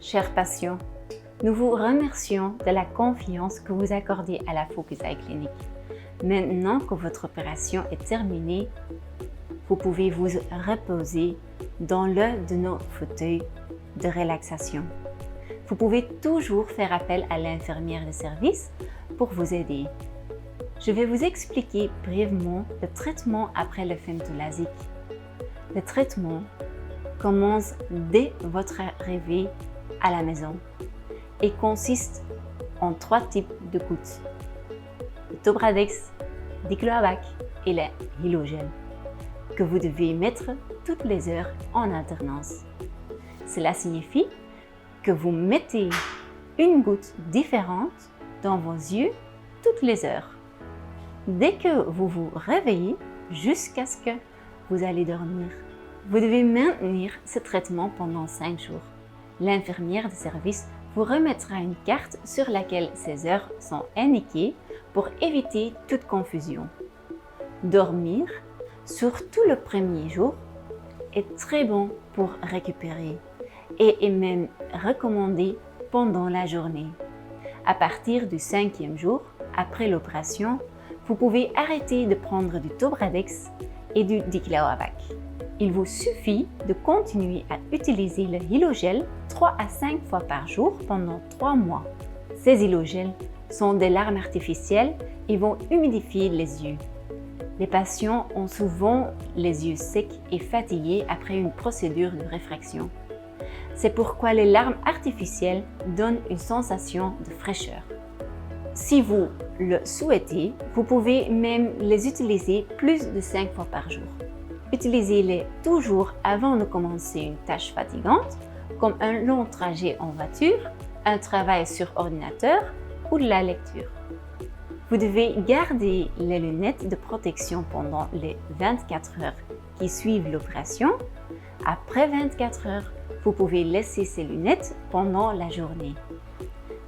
chers patients, nous vous remercions de la confiance que vous accordez à la Focus Eye Clinic. Maintenant que votre opération est terminée, vous pouvez vous reposer dans l'un de nos fauteuils de relaxation. Vous pouvez toujours faire appel à l'infirmière de service pour vous aider. Je vais vous expliquer brièvement le traitement après le femtolasique. Le traitement commence dès votre arrivée à la maison et consiste en 3 types de gouttes: le Tobradex, Diclofenac et le Hylogel, que vous devez mettre toutes les heures en alternance. Cela signifie que vous mettez une goutte différente dans vos yeux toutes les heures, dès que vous vous réveillez jusqu'à ce que vous allez dormir. Vous devez maintenir ce traitement pendant 5 jours. L'infirmière de service vous remettra une carte sur laquelle ces heures sont indiquées pour éviter toute confusion. Dormir, surtout le premier jour, est très bon pour récupérer et est même recommandé pendant la journée. À partir du 5e jour, après l'opération, vous pouvez arrêter de prendre du Tobradex et du Diclofenac. Il vous suffit de continuer à utiliser le Hylogel 3 à 5 fois par jour pendant 3 mois. Ces Hylogels sont des larmes artificielles et vont humidifier les yeux. Les patients ont souvent les yeux secs et fatigués après une procédure de réfraction. C'est pourquoi les larmes artificielles donnent une sensation de fraîcheur. Si vous le souhaitez, vous pouvez même les utiliser plus de 5 fois par jour. Utilisez-les toujours avant de commencer une tâche fatigante, comme un long trajet en voiture, un travail sur ordinateur ou de la lecture. Vous devez garder les lunettes de protection pendant les 24 heures qui suivent l'opération. Après 24 heures, vous pouvez laisser ces lunettes pendant la journée.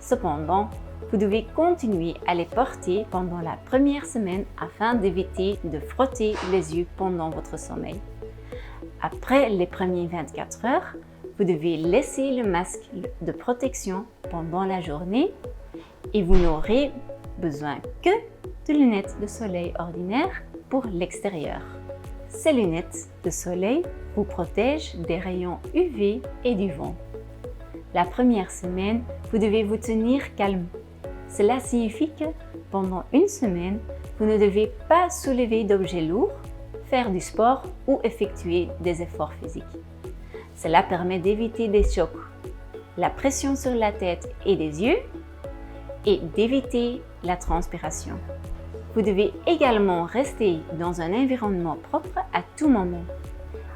Cependant, vous devez continuer à les porter pendant la première semaine afin d'éviter de frotter les yeux pendant votre sommeil. Après les premières 24 heures, vous devez laisser le masque de protection pendant la journée et vous n'aurez besoin que de lunettes de soleil ordinaires pour l'extérieur. Ces lunettes de soleil vous protègent des rayons UV et du vent. La première semaine, vous devez vous tenir calme. Cela signifie que pendant une semaine, vous ne devez pas soulever d'objets lourds, faire du sport ou effectuer des efforts physiques. Cela permet d'éviter des chocs, la pression sur la tête et les yeux et d'éviter la transpiration. Vous devez également rester dans un environnement propre à tout moment.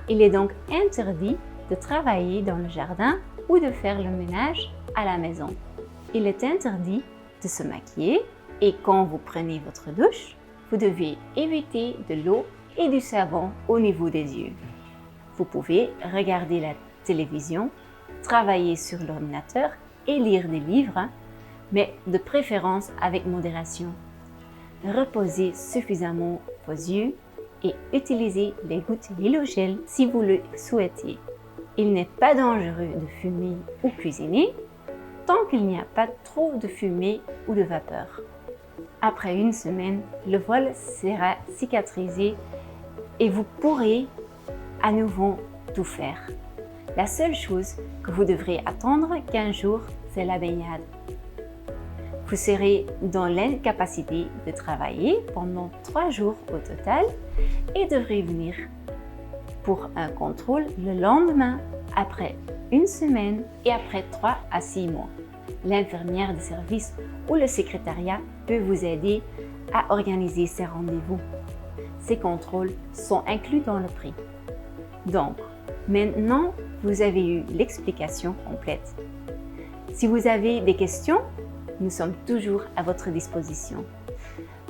Il est donc interdit de travailler dans le jardin ou de faire le ménage à la maison. Il est interdit de se maquiller et quand vous prenez votre douche, vous devez éviter de l'eau et du savon au niveau des yeux. Vous pouvez regarder la télévision, travailler sur l'ordinateur et lire des livres, mais de préférence avec modération. Reposez suffisamment vos yeux et utilisez les gouttes Hylogel si vous le souhaitez. Il n'est pas dangereux de fumer ou cuisiner tant qu'il n'y a pas trop de fumée ou de vapeur. Après une semaine, le voile sera cicatrisé et vous pourrez à nouveau tout faire. La seule chose que vous devrez attendre 15 jours, c'est la baignade. Vous serez dans l'incapacité de travailler pendant 3 jours au total et devrez venir pour un contrôle le lendemain, après une semaine et après 3 à 6 mois. L'infirmière de service ou le secrétariat peut vous aider à organiser ces rendez-vous. Ces contrôles sont inclus dans le prix. Donc, maintenant, vous avez eu l'explication complète. Si vous avez des questions, nous sommes toujours à votre disposition.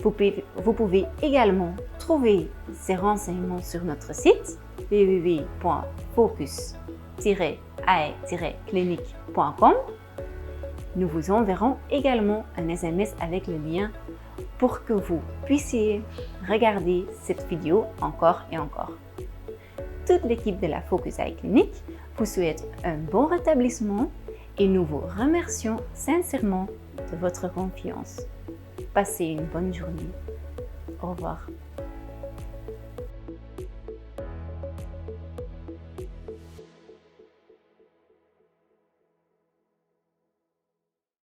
Vous pouvez également trouver ces renseignements sur notre site www.focus-eye-clinic.com. Nous vous enverrons également un SMS avec le lien pour que vous puissiez regarder cette vidéo encore et encore. Toute l'équipe de la Focus Eye Clinic vous souhaite un bon rétablissement et nous vous remercions sincèrement de votre confiance. Passez une bonne journée. Au revoir.